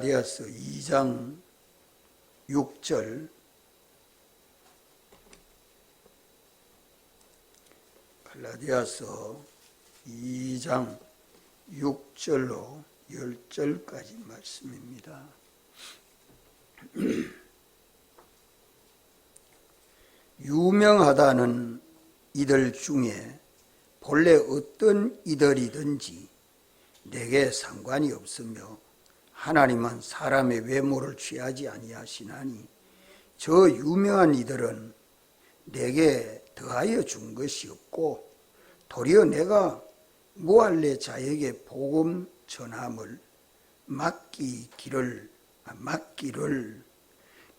갈라디아서 2장 6절, 갈라디아서 2장 6절로 10절까지 말씀입니다. 유명하다는 이들 중에 본래 어떤 이들이든지 내게 상관이 없으며 하나님은 사람의 외모를 취하지 아니하시나니 저 유명한 이들은 내게 더하여 준 것이 없고 도리어 내가 무할례 자에게 복음 전함을 맡기를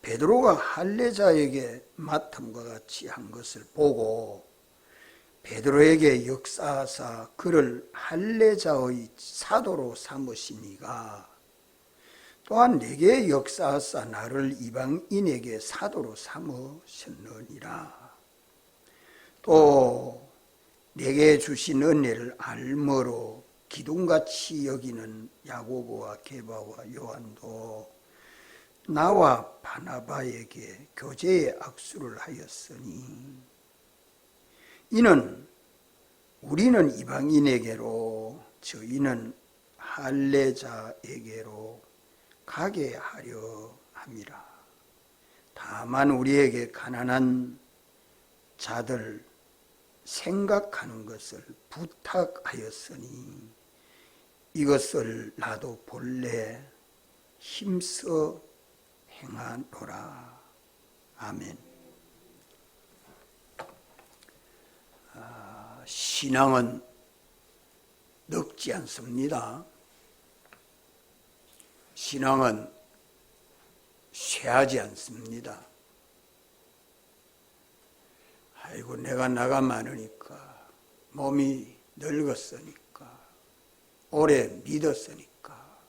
베드로가 할례자에게 맡음과 같이 한 것을 보고 베드로에게 역사하사 그를 할례자의 사도로 삼으시니가 또한 내게 역사하사 나를 이방인에게 사도로 삼으셨느니라. 또 내게 주신 은혜를 알므로 기둥같이 여기는 야고보와 게바와 요한도 나와 바나바에게 교제의 악수를 하였으니 이는 우리는 이방인에게로 저희는 할례자에게로 가게 하려 함이라. 다만 우리에게 가난한 자들 생각하는 것을 부탁하였으니 이것을 나도 본래 힘써 행하노라. 아멘. 신앙은 늙지 않습니다. 신앙은 쇠하지 않습니다. 아이고 내가 나가 많으니까, 몸이 늙었으니까, 오래 믿었으니까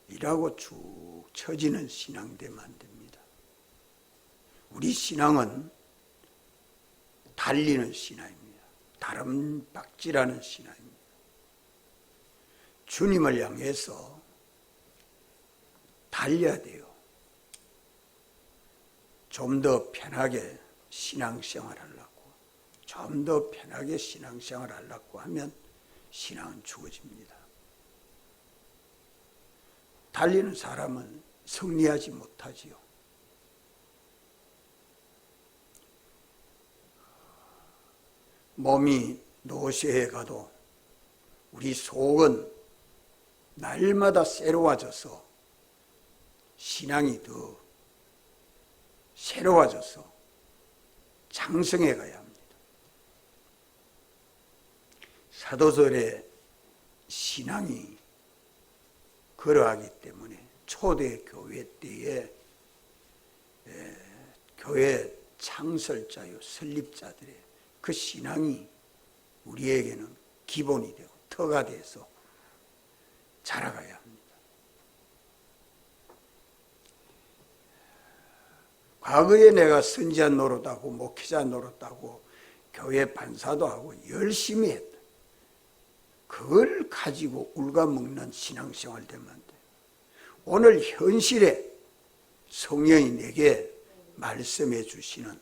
이라고 쭉 처지는 신앙 되면 안 됩니다. 우리 신앙은 달리는 신앙입니다. 다름박질하는 신앙입니다. 주님을 향해서 달려야 돼요. 좀 더 편하게 신앙생활 하려고, 좀 더 편하게 신앙생활 하려고 하면 신앙은 죽어집니다. 달리는 사람은 승리하지 못하지요. 몸이 노쇠해 가도 우리 속은 날마다 새로워져서 신앙이 더 새로워져서 장성해 가야 합니다. 사도들의 신앙이 그러하기 때문에 초대 교회 때에 교회 창설자요 설립자들의 그 신앙이 우리에게는 기본이 되고 터가 돼서 자라가야 합니다. 과거에 내가 선지자 노릇하고 목회자 노릇하고 교회 반사도 하고 열심히 했다. 그걸 가지고 울가먹는 신앙생활 되면 안 돼요. 오늘 현실에 성령이 내게 말씀해 주시는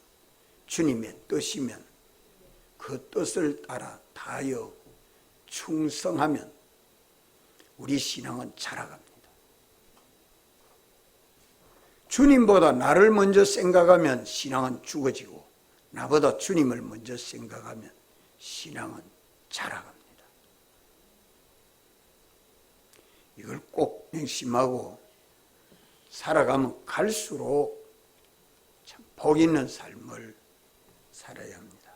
주님의 뜻이면 그 뜻을 따라 다하여 충성하면 우리 신앙은 자라갑니다. 주님보다 나를 먼저 생각하면 신앙은 죽어지고 나보다 주님을 먼저 생각하면 신앙은 자라갑니다. 이걸 꼭 명심하고 살아가면 갈수록 참 복 있는 삶을 살아야 합니다.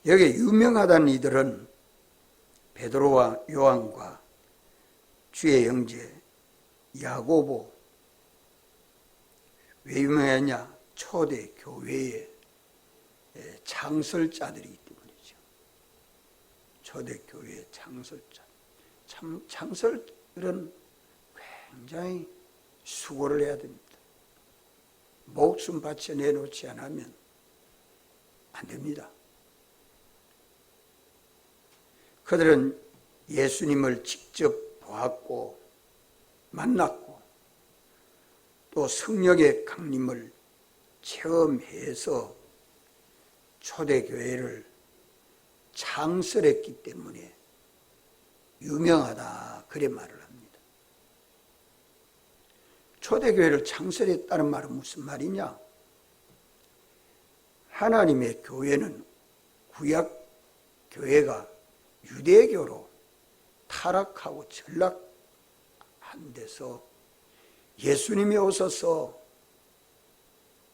여기 유명하다는 이들은 베드로와 요한과 주의 형제 야고보. 왜 유명하냐? 초대 교회의 창설자들이기 때문이죠. 초대 교회의 창설자. 참 창설은 굉장히 수고를 해야 됩니다. 목숨 바쳐 내놓지 않으면 안 됩니다. 그들은 예수님을 직접 보았고 만났고 또 성령의 강림을 체험해서 초대교회를 창설했기 때문에 유명하다, 그래 말을 합니다. 초대교회를 창설했다는 말은 무슨 말이냐? 하나님의 교회는 구약 교회가 유대교로 타락하고 전락한 데서 예수님이 오셔서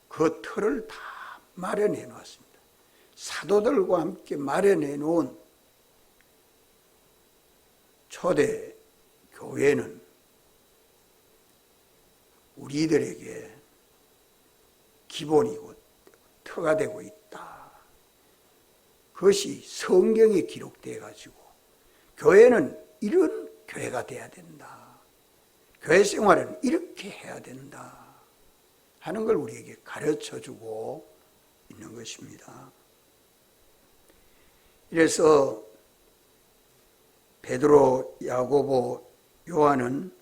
그 틀을 다 마련해 놓았습니다. 사도들과 함께 마련해 놓은 초대 교회는 우리들에게 기본이고 터가 되고 있다. 그것이 성경에 기록되어 가지고 교회는 이런 교회가 돼야 된다. 교회 생활은 이렇게 해야 된다 하는 걸 우리에게 가르쳐주고 있는 것입니다. 그래서 베드로, 야고보, 요한은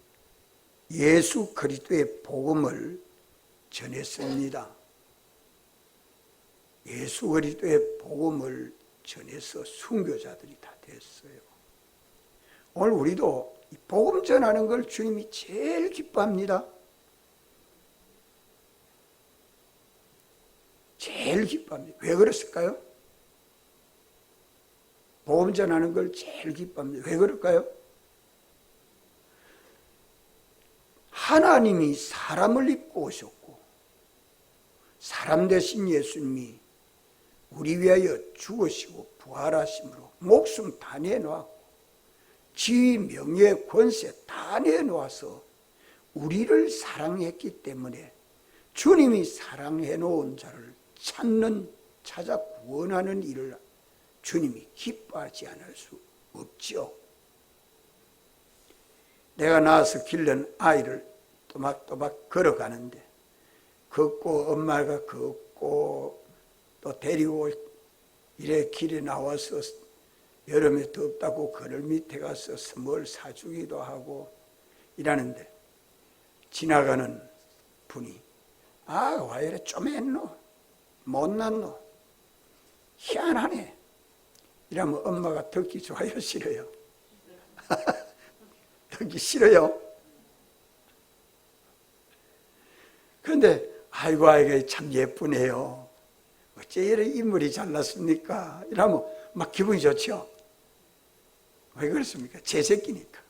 예수 그리스도의 복음을 전했습니다. 예수 그리스도의 복음을 전해서 순교자들이 다 됐어요. 오늘 우리도 이 복음 전하는 걸 주님이 제일 기뻐합니다. 제일 기뻐합니다. 왜 그랬을까요? 복음 전하는 걸 제일 기뻐합니다. 왜 그럴까요? 하나님이 사람을 입고 오셨고 사람 되신 예수님이 우리 위하여 죽으시고 부활하심으로 목숨 다 내놓았고 지위, 명예, 권세 다 내놓아서 우리를 사랑했기 때문에 주님이 사랑해 놓은 자를 찾는, 찾아 구원하는 일을 주님이 기뻐하지 않을 수 없죠. 내가 낳아서 길른 아이를 또박또박 걸어가는데 걷고 엄마가 걷고 또 데리고 이래 길에 나와서 여름에 덥다고 그늘 밑에 가서 뭘 사주기도 하고 이러는데 지나가는 분이 와 이래 쪼맸노 못났노 희한하네 이러면 엄마가 듣기 좋아요 싫어요? 듣기 싫어요? 그런데 아이고 참 예쁘네요 어째 이래 인물이 잘났습니까? 이러면 막 기분이 좋죠? 왜 그렇습니까? 제 새끼니까.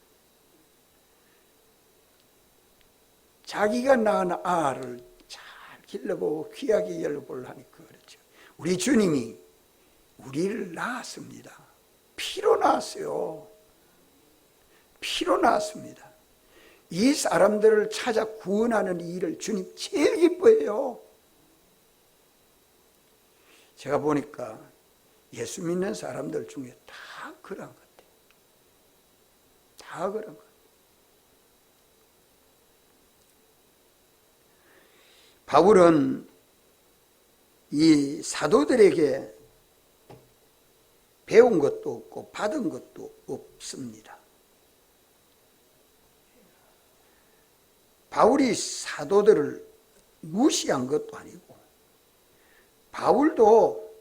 자기가 낳은 아를 잘 길러보고 귀하게 열보려 하니까 그렇죠. 우리 주님이 우리를 낳았습니다. 피로 낳았어요. 피로 낳았습니다. 이 사람들을 찾아 구원하는 일을 주님 제일 기뻐해요. 제가 보니까 예수 믿는 사람들 중에 다 그런 것 같아요. 다 그런 것 같아요. 바울은 이 사도들에게 배운 것도 없고 받은 것도 없습니다. 바울이 사도들을 무시한 것도 아니고 바울도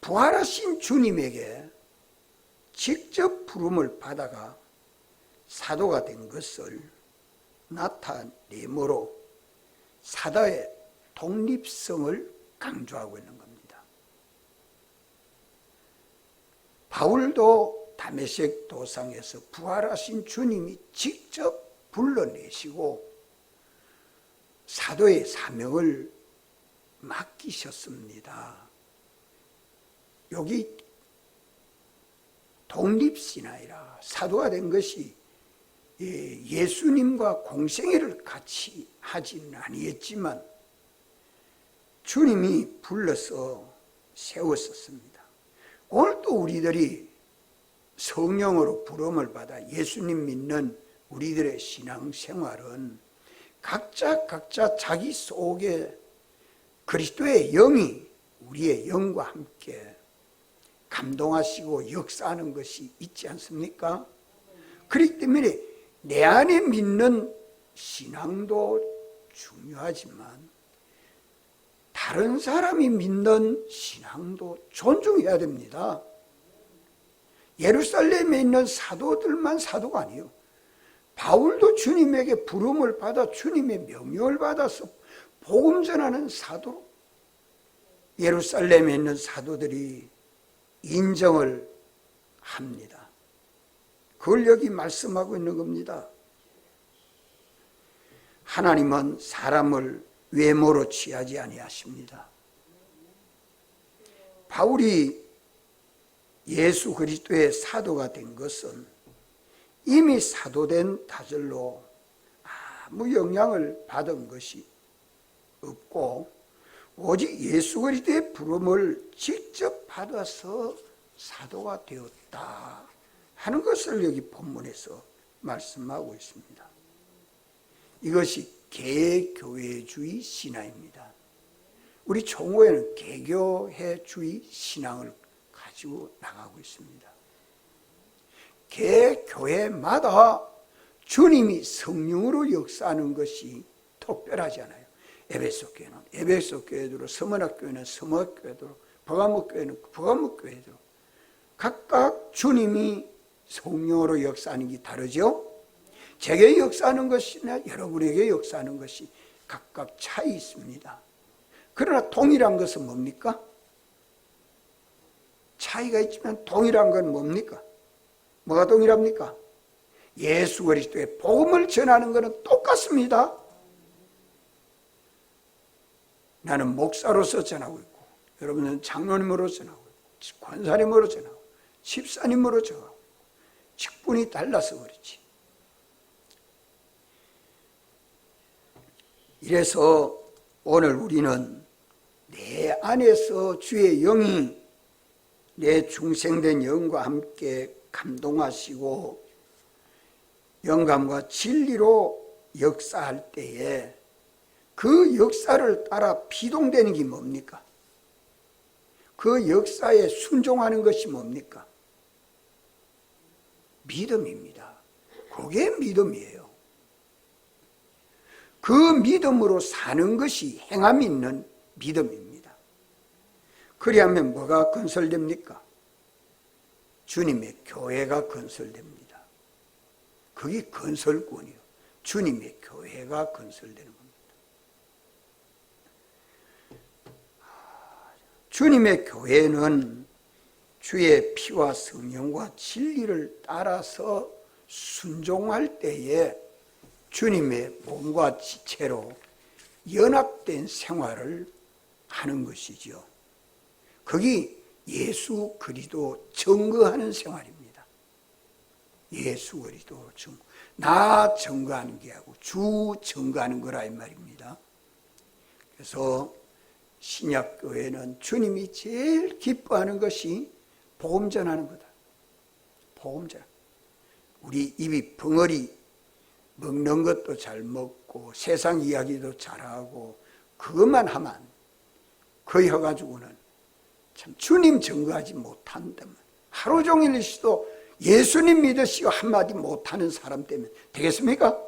부활하신 주님에게 직접 부름을 받아가 사도가 된 것을 나타내므로 사도의 독립성을 강조하고 있는 겁니다. 바울도 다메섹 도상에서 부활하신 주님이 직접 불러내시고 사도의 사명을 맡기셨습니다. 여기 독립신앙이라 사도가 된 것이 예수님과 공생애를 같이 하지는 아니했지만 주님이 불러서 세웠었습니다. 오늘 또 우리들이 성령으로 부름을 받아 예수님 믿는 우리들의 신앙생활은 각자 자기 속에 그리스도의 영이 우리의 영과 함께 감동하시고 역사하는 것이 있지 않습니까? 그렇기 때문에 내 안에 믿는 신앙도 중요하지만 다른 사람이 믿는 신앙도 존중해야 됩니다. 예루살렘에 있는 사도들만 사도가 아니에요. 바울도 주님에게 부름을 받아 주님의 명령을 받아서 복음 전하는 사도로 예루살렘에 있는 사도들이 인정을 합니다. 그걸 여기 말씀하고 있는 겁니다. 하나님은 사람을 외모로 취하지 아니하십니다. 바울이 예수 그리스도의 사도가 된 것은 이미 사도된 다절로 아무 영향을 받은 것이 없고 오직 예수 그리스도의 부름을 직접 받아서 사도가 되었다 하는 것을 여기 본문에서 말씀하고 있습니다. 이것이 개교회주의 신앙입니다. 우리 총회는 개교회주의 신앙을 가지고 나가고 있습니다. 개교회마다 주님이 성령으로 역사하는 것이 특별하지 않아요. 에베소 교회는 에베소 교회대로, 서머나 교회는 서머나 교회대로, 버가모 교회는 버가모 교회대로 각각 주님이 성령으로 역사하는 게 다르죠. 제게 역사하는 것이나 여러분에게 역사하는 것이 각각 차이 있습니다. 그러나 동일한 것은 뭡니까? 차이가 있지만 동일한 건 뭡니까? 뭐가 동일합니까? 예수 그리스도의 복음을 전하는 것은 똑같습니다. 나는 목사로서 전하고 있고 여러분은 장로님으로 전하고 있고 권사님으로 전하고 집사님으로 전하고 직분이 달라서 그렇지. 이래서 오늘 우리는 내 안에서 주의 영이 내 중생된 영과 함께 감동하시고 영감과 진리로 역사할 때에 그 역사를 따라 비동되는 게 뭡니까? 그 역사에 순종하는 것이 뭡니까? 믿음입니다. 그게 믿음이에요. 그 믿음으로 사는 것이 행함이 있는 믿음입니다. 그리하면 뭐가 건설됩니까? 주님의 교회가 건설됩니다. 그게 건설권이요. 주님의 교회가 건설되는 겁니다. 주님의 교회는 주의 피와 성령과 진리를 따라서 순종할 때에 주님의 몸과 지체로 연합된 생활을 하는 것이죠. 그게 예수 그리스도 증거하는 생활입니다. 예수 그리스도 증거. 나 증거하는 게 아니고 주 증거하는 거라 이 말입니다. 그래서 신약교회는 주님이 제일 기뻐하는 것이 복음 전하는 거다. 복음 전. 우리 입이 벙어리 먹는 것도 잘 먹고 세상 이야기도 잘하고 그것만 하면 거의 해가지고는 참 주님 증거하지 못한다면 하루 종일 있어도 예수님 믿으시고 한마디 못하는 사람 되면 되겠습니까?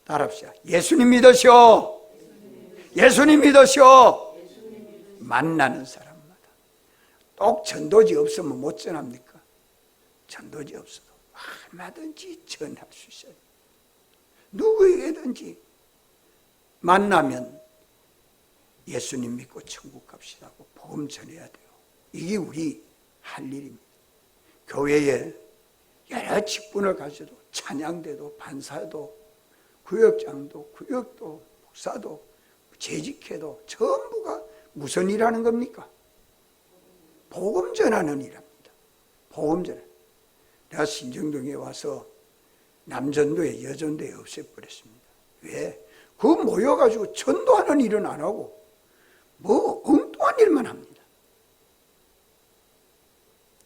따라합시다. 예수님 믿으시오. 예수님 믿으시오. 만나는 사람마다 똑 전도지 없으면 못 전합니까? 전도지 없어도 얼마든지 전할 수 있어요. 누구에게든지 만나면 예수님 믿고 천국 갑시다 하고 복음 전해야 돼요. 이게 우리 할 일입니다. 교회에 여러 직분을 가져도 찬양대도 반사도 구역장도 구역도 목사도 재직해도 전부가 무슨 일하는 겁니까? 복음 전하는 일합니다. 복음 전하는. 내가 신정동에 와서 남전도에 여전도에 없애버렸습니다. 왜? 그 모여가지고 전도하는 일은 안 하고 뭐 엉뚱한 일만 합니다.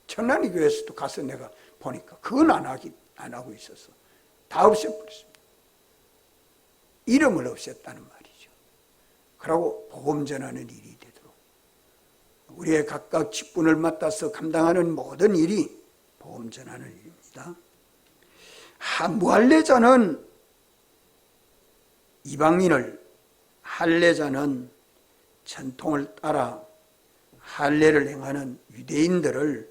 천안리 교회에서도 가서 내가 보니까 그건 안 하고 있어서 다 없애버렸습니다. 이름을 없앴다는 말이죠. 그러고 복음 전하는 일이 되도록 우리의 각각 직분을 맡아서 감당하는 모든 일이 복음 전하는 일입니다. 무할례자는 이방인을 할례자는 전통을 따라 할례를 행하는 유대인들을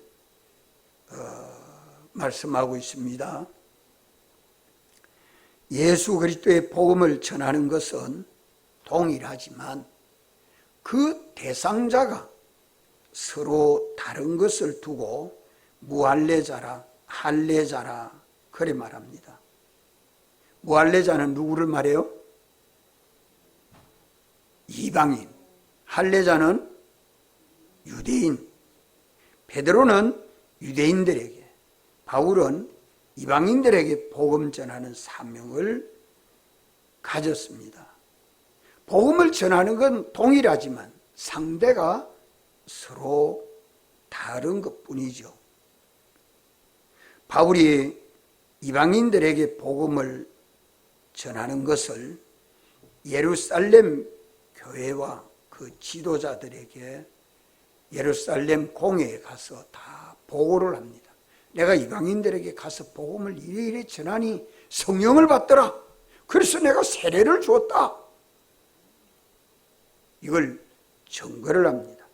말씀하고 있습니다. 예수 그리스도의 복음을 전하는 것은 동일하지만 그 대상자가 서로 다른 것을 두고 무할례자라 할례자라 그래 말합니다. 무할례자는 누구를 말해요? 이방인. 할례자는 유대인. 베드로는 유대인들에게, 바울은 이방인들에게 복음 전하는 사명을 가졌습니다. 복음을 전하는 건 동일하지만 상대가 서로 다른 것뿐이죠. 바울이 이방인들에게 복음을 전하는 것을 예루살렘 교회와 그 지도자들에게 예루살렘 공회에 가서 다 보고를 합니다. 내가 이방인들에게 가서 복음을 이리이리 전하니 성령을 받더라. 그래서 내가 세례를 주었다. 이걸 증거를 합니다.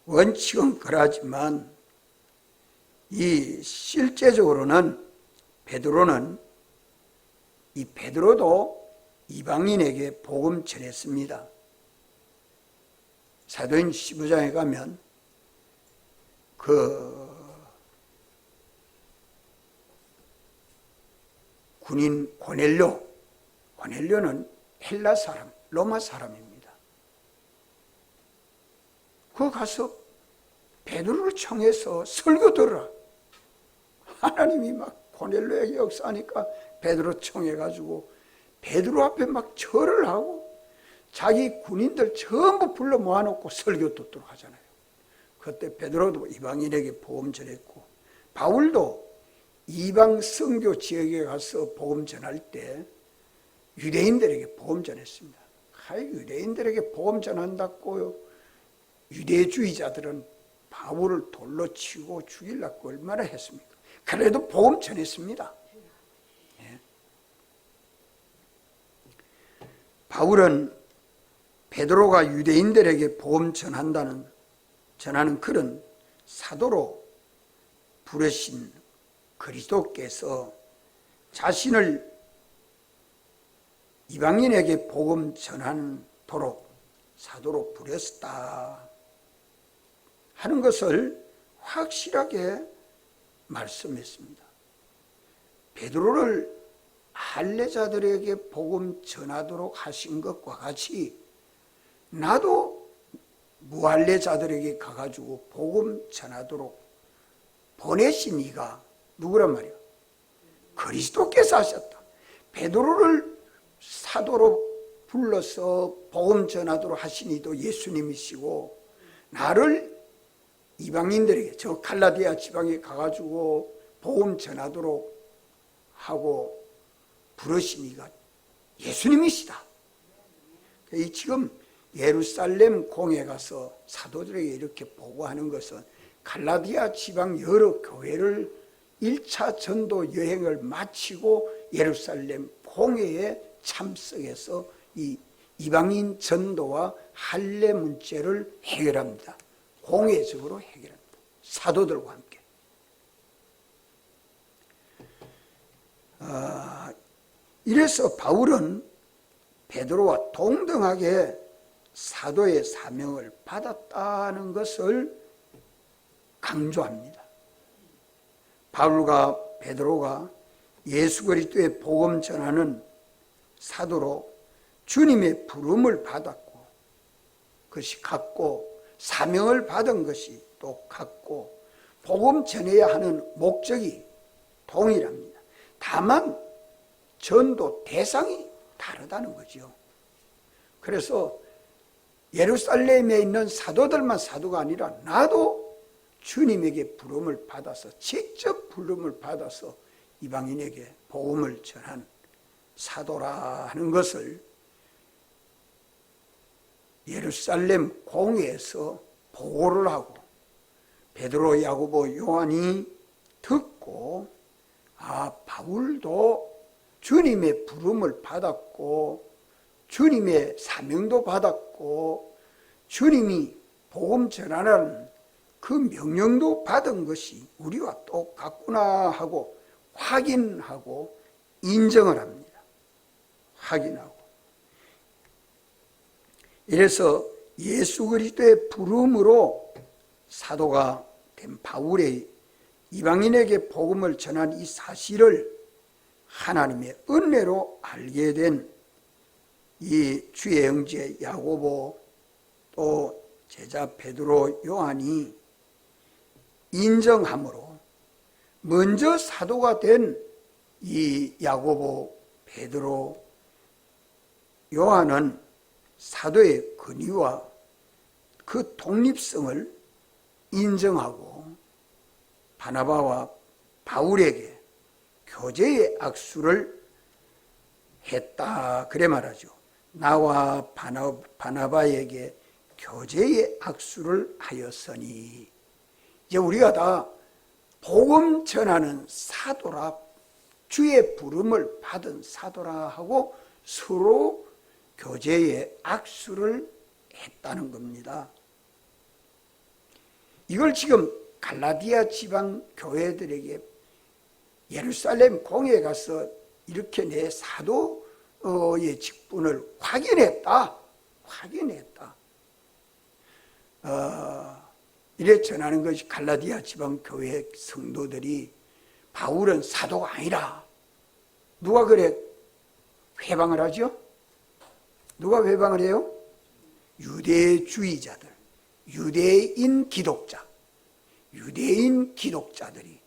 원칙은 그러하지만 이 실제적으로는 베드로도 이방인에게 복음 전했습니다. 사도행 15장에 가면 그 군인 고넬료는 헬라 사람, 로마 사람입니다. 그 가서 베드로를 청해서 설교 들으라. 하나님이 막 고넬료에게 역사하니까 베드로 청해가지고 베드로 앞에 막 절을 하고 자기 군인들 전부 불러 모아놓고 설교 듣도록 하잖아요. 그때 베드로도 이방인에게 복음 전했고, 바울도 이방 선교 지역에 가서 복음 전할 때 유대인들에게 복음 전했습니다. 유대인들에게 복음 전한다고요. 유대주의자들은 바울을 돌로 치고 죽이려고 얼마나 했습니까? 그래도 복음 전했습니다. 바울은 베드로가 유대인들에게 복음 전하는 그런 사도로 부르신 그리스도께서 자신을 이방인에게 복음 전하도록 사도로 부르셨다 하는 것을 확실하게 말씀했습니다. 베드로를 할례자들에게 복음 전하도록 하신 것과 같이 나도 무할례자들에게 가가지고 복음 전하도록 보내신 이가 누구란 말이야? 그리스도께서 하셨다. 베드로를 사도로 불러서 복음 전하도록 하신 이도 예수님이시고, 나를 이방인들에게 저 갈라디아 지방에 가가지고 복음 전하도록 하고 부르신 이가 예수님이시다. 지금 예루살렘 공회 가서 사도들에게 이렇게 보고하는 것은 갈라디아 지방 여러 교회를 1차 전도 여행을 마치고 예루살렘 공회에 참석해서 이 이방인 전도와 할례 문제를 해결합니다. 공회적으로 해결합니다. 사도들과 함께. 이래서 바울은 베드로와 동등하게 사도의 사명을 받았다는 것을 강조합니다. 바울과 베드로가 예수 그리스도의 복음 전하는 사도로 주님의 부름을 받았고, 그것이 같고, 사명을 받은 것이 또 같고, 복음 전해야 하는 목적이 동일합니다. 다만 전도 대상이 다르다는 거죠. 그래서 예루살렘에 있는 사도들만 사도가 아니라 나도 주님에게 부름을 받아서, 직접 부름을 받아서 이방인에게 복음을 전한 사도라 하는 것을 예루살렘 공회에서 보고를 하고 베드로, 야고보, 요한이 듣고 바울도 주님의 부름을 받았고 주님의 사명도 받았고 주님이 복음 전하라는 그 명령도 받은 것이 우리와 똑같구나 하고 확인하고 인정을 합니다. 확인하고. 이래서 예수 그리스도의 부름으로 사도가 된 바울의 이방인에게 복음을 전한 이 사실을 하나님의 은혜로 알게 된 이 주의 형제 야고보 또 제자 베드로 요한이 인정함으로 먼저 사도가 된 이 야고보 베드로 요한은 사도의 권위와 그 독립성을 인정하고 바나바와 바울에게 교제의 악수를 했다 그래 말하죠. 나와 바나바에게 교제의 악수를 하였으니 이제 우리가 다 복음 전하는 사도라 주의 부름을 받은 사도라 하고 서로 교제의 악수를 했다는 겁니다. 이걸 지금 갈라디아 지방 교회들에게 예루살렘 공회에 가서 이렇게 내 사도의 직분을 확인했다. 이래 전하는 것이 갈라디아 지방 교회 성도들이 바울은 사도가 아니라 누가 그래 회방을 하죠? 누가 회방을 해요? 유대주의자들, 유대인 기독자들이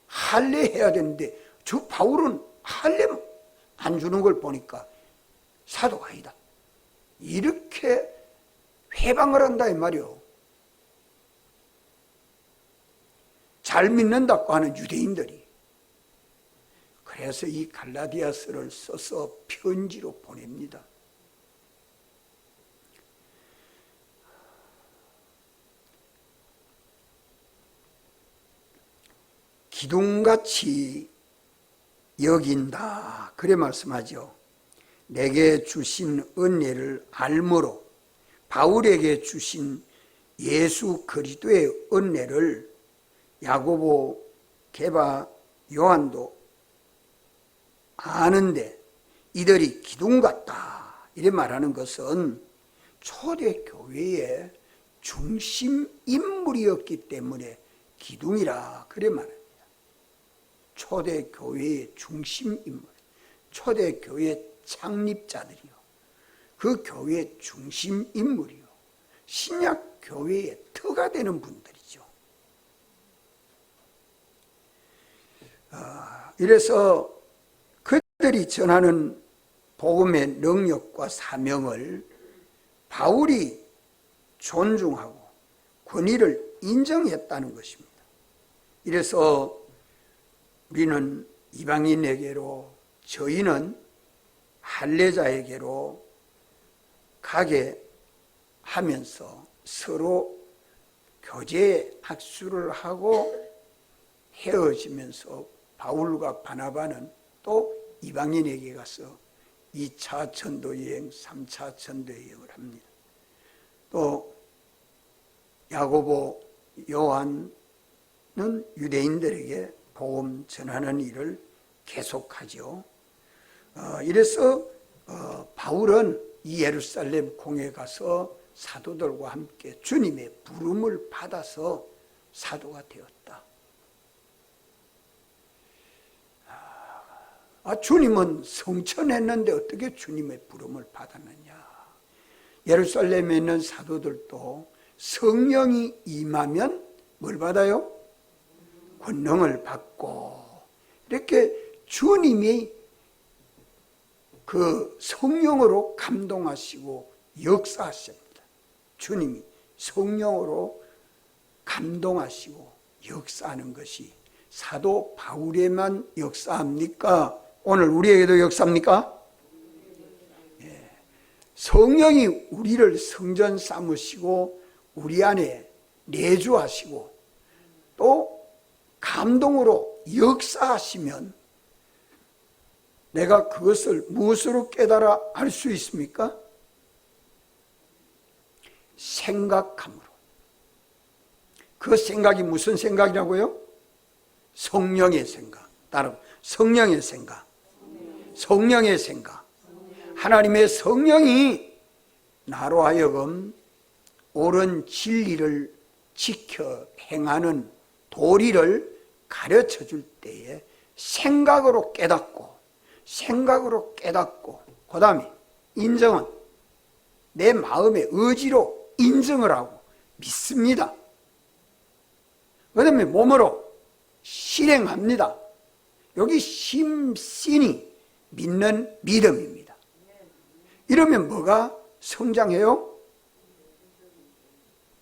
할례해야 되는데 저 바울은 할례 안 주는 걸 보니까 사도가 아니다. 이렇게 회방을 한다 이 말이요. 잘 믿는다고 하는 유대인들이. 그래서 이 갈라디아서를 써서 편지로 보냅니다. 기둥같이 여긴다 그래 말씀하죠. 내게 주신 은혜를 알므로 바울에게 주신 예수 그리스도의 은혜를 야고보, 게바, 요한도 아는데 이들이 기둥 같다 이래 말하는 것은 초대교회의 중심 인물이었기 때문에 기둥이라 그래 말합니다. 초대교회의 중심 인물, 초대교회 창립자들이요, 그 교회의 중심 인물이요, 신약교회의 터가 되는 분들이죠. 이래서 그들이 전하는 복음의 능력과 사명을 바울이 존중하고 권위를 인정했다는 것입니다. 이래서 우리는 이방인에게로, 저희는 할례자에게로 가게 하면서 서로 교제의 악수를 하고 헤어지면서 바울과 바나바는 또 이방인에게 가서 2차 전도여행, 3차 전도여행을 합니다. 또 야고보, 요한은 유대인들에게 복음 전하는 일을 계속하죠. 이래서 바울은 이 예루살렘 공회에 가서 사도들과 함께 주님의 부름을 받아서 사도가 되었다. 주님은 성천했는데 어떻게 주님의 부름을 받았느냐. 예루살렘에 있는 사도들도 성령이 임하면 뭘 받아요? 권능을 받고, 이렇게 주님이 그 성령으로 감동하시고 역사하십니다. 주님이 성령으로 감동하시고 역사하는 것이 사도 바울에만 역사합니까? 오늘 우리에게도 역사합니까? 예. 성령이 우리를 성전 삼으시고 우리 안에 내주하시고 또 감동으로 역사하시면 내가 그것을 무엇으로 깨달아 알 수 있습니까? 생각함으로. 그 생각이 무슨 생각이라고요? 성령의 생각. 따로 성령의 생각. 성령의 생각. 하나님의 성령이 나로 하여금 옳은 진리를 지켜 행하는 도리를 가르쳐 줄 때에 생각으로 깨닫고 그 다음에 인정은 내 마음의 의지로 인정을 하고 믿습니다. 그 다음에 몸으로 실행합니다. 여기 심신이 믿는 믿음입니다. 이러면 뭐가 성장해요?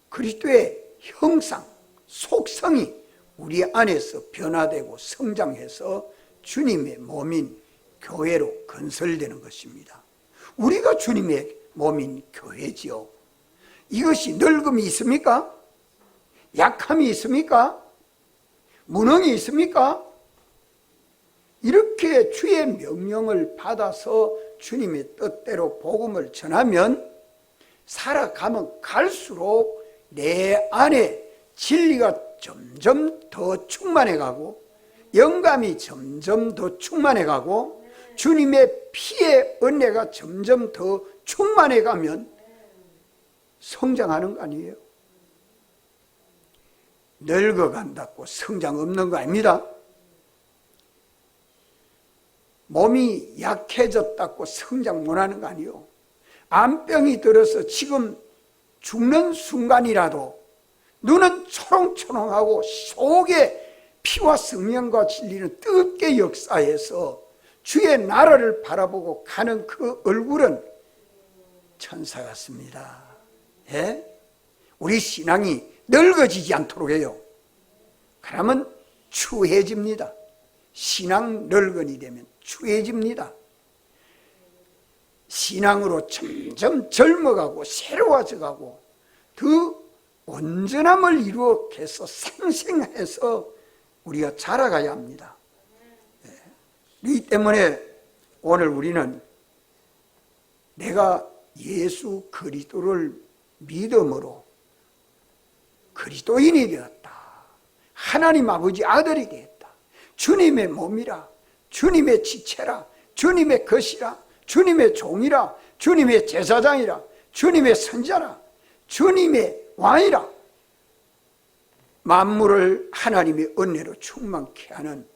그리스도의 형상, 속성이 우리 안에서 변화되고 성장해서 주님의 몸인 교회로 건설되는 것입니다. 우리가 주님의 몸인 교회지요. 이것이 늙음이 있습니까? 약함이 있습니까? 무능이 있습니까? 이렇게 주의 명령을 받아서 주님의 뜻대로 복음을 전하면 살아가면 갈수록 내 안에 진리가 점점 더 충만해가고 영감이 점점 더 충만해가고 주님의 피의 은혜가 점점 더 충만해가면 성장하는 거 아니에요? 늙어간다고 성장 없는 거 아닙니다. 몸이 약해졌다고 성장 못하는 거 아니에요. 암병이 들어서 지금 죽는 순간이라도 눈은 초롱초롱하고 속에 피와 성령과 진리는 뜨겁게 역사해서 주의 나라를 바라보고 가는 그 얼굴은 천사 같습니다. 예? 우리 신앙이 늙어지지 않도록 해요. 그러면 추해집니다. 신앙 늙은이 되면 추해집니다. 신앙으로 점점 젊어가고 새로워져가고 더 온전함을 이루어서 생생해서 우리가 자라가야 합니다. 이 때문에 오늘 우리는 내가 예수 그리스도를 믿음으로 그리스도인이 되었다. 하나님 아버지 아들이 되었다. 주님의 몸이라, 주님의 지체라, 주님의 것이라, 주님의 종이라, 주님의 제사장이라, 주님의 선자라, 주님의 왕이라, 만물을 하나님의 은혜로 충만케 하는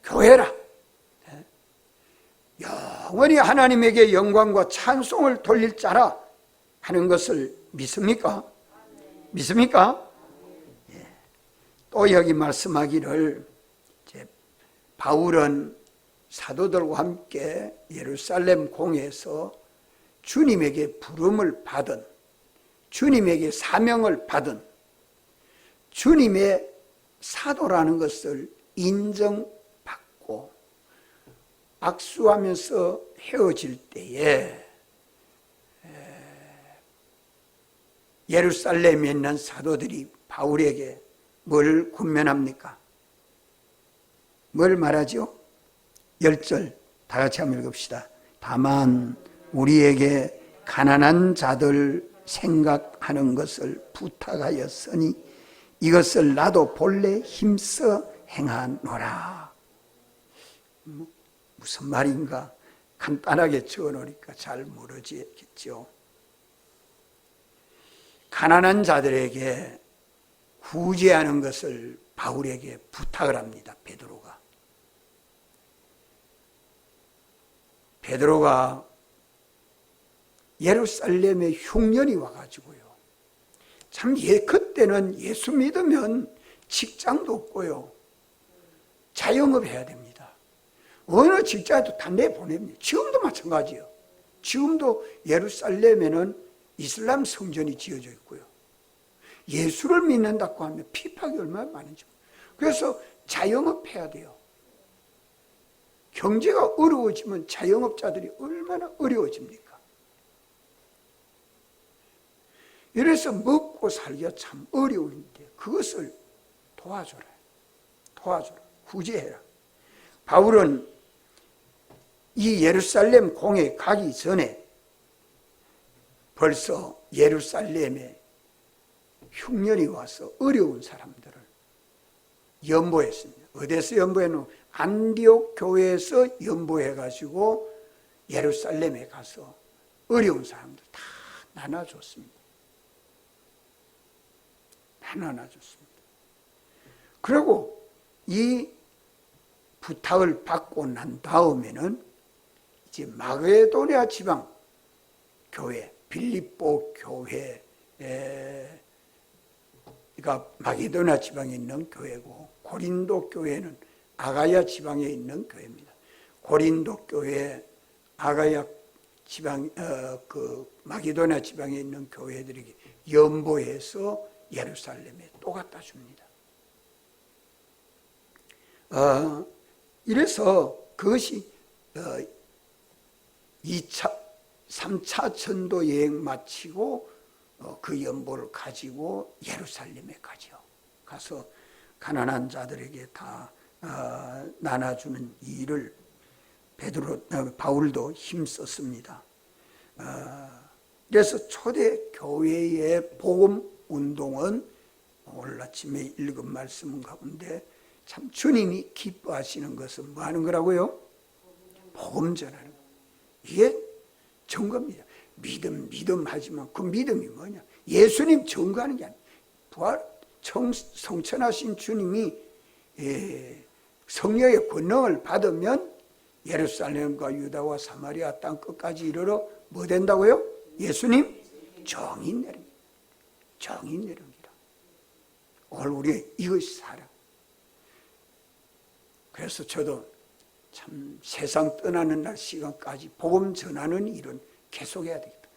교회라. 영원히 하나님에게 영광과 찬송을 돌릴 자라 하는 것을 믿습니까? 믿습니까? 또 여기 말씀하기를 바울은 사도들과 함께 예루살렘 공회에서 주님에게 부름을 받은, 주님에게 사명을 받은 주님의 사도라는 것을 인정받고 악수하면서 헤어질 때에 예루살렘에 있는 사도들이 바울에게 뭘 권면합니까? 뭘 말하죠? 10절 다 같이 한번 읽읍시다. 다만 우리에게 가난한 자들 생각하는 것을 부탁하였으니 이것을 나도 본래 힘써 행하노라. 무슨 말인가? 간단하게 적어놓으니까 잘 모르겠죠. 가난한 자들에게 구제하는 것을 바울에게 부탁을 합니다. 베드로가 예루살렘에 흉년이 와가지고요. 참 그때는 예수 믿으면 직장도 없고요. 자영업 해야 됩니다. 어느 직장에도 다 내보냅니다. 지금도 마찬가지예요. 지금도 예루살렘에는 이슬람 성전이 지어져 있고요. 예수를 믿는다고 하면 핍박이 얼마나 많은지. 그래서 자영업 해야 돼요. 경제가 어려워지면 자영업자들이 얼마나 어려워집니까? 이래서 먹고 살기가 참 어려운데 그것을 도와줘라. 구제해라. 바울은 이 예루살렘 공에 가기 전에 벌써 예루살렘에 흉년이 와서 어려운 사람들을 연보했습니다. 어디서 연보했노? 안디옥 교회에서 연보해가지고 예루살렘에 가서 어려운 사람들 다 나눠줬습니다. 다 나눠줬습니다. 그리고 이 부탁을 받고 난 다음에는 이제 마게도냐 지방 교회, 빌립보 교회가 마게도냐 지방에 있는 교회고, 고린도 교회는 아가야 지방에 있는 교회입니다. 고린도 교회, 아가야 지방, 마게도냐 지방에 있는 교회들에게 연보해서 예루살렘에 또 갖다 줍니다. 이래서 그것이 2차, 3차 전도 여행 마치고 그 연보를 가지고 예루살렘에 가죠. 가서 가난한 자들에게 다 나눠주는 일을 바울도 힘썼습니다. 그래서 초대 교회의 복음 운동은 오늘 아침에 읽은 말씀 가운데 참 주님이 기뻐하시는 것은 뭐 하는 거라고요? 복음 전하는 거. 이게 증거입니다. 믿음 하지만 그 믿음이 뭐냐? 예수님 증거하는 게 아니에요. 부활 성천하신 주님이 성령의 권능을 받으면 예루살렘과 유다와 사마리아 땅 끝까지 이르러 뭐 된다고요? 예수님 정의 내립니다. 정의 내립니다. 오늘 우리 이것이 사랑. 그래서 저도 참 세상 떠나는 날 시간까지 복음 전하는 일은 계속해야 되겠다.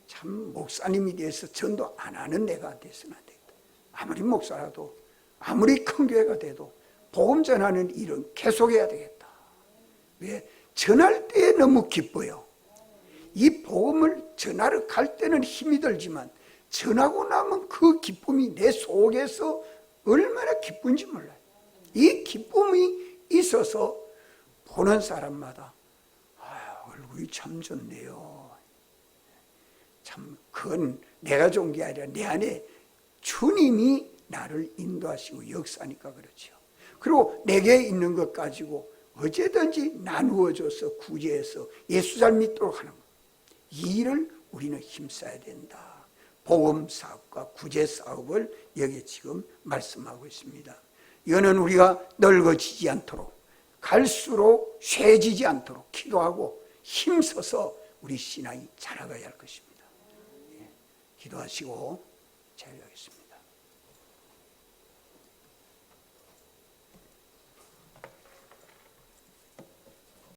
참 목사님이 돼서 전도 안 하는 내가 돼서는 안 되겠다. 아무리 목사라도 아무리 큰 교회가 돼도 복음 전하는 일은 계속해야 되겠다. 왜? 전할 때 너무 기뻐요. 이 복음을 전하러 갈 때는 힘이 들지만 전하고 나면 그 기쁨이 내 속에서 얼마나 기쁜지 몰라요. 이 기쁨이 있어서 보는 사람마다 얼굴이 참 좋네요. 참 그건 내가 좋은 게 아니라 내 안에 주님이 나를 인도하시고 역사하니까 그렇죠. 그리고 내게 있는 것 가지고 어제든지 나누어줘서 구제해서 예수 잘 믿도록 하는 것. 이 일을 우리는 힘써야 된다. 복음 사업과 구제 사업을 여기 지금 말씀하고 있습니다. 이거는 우리가 늙어지지 않도록, 갈수록 쇠지지 않도록 기도하고 힘써서 우리 신앙이 자라가야 할 것입니다. 기도하시고 자유하겠습니다.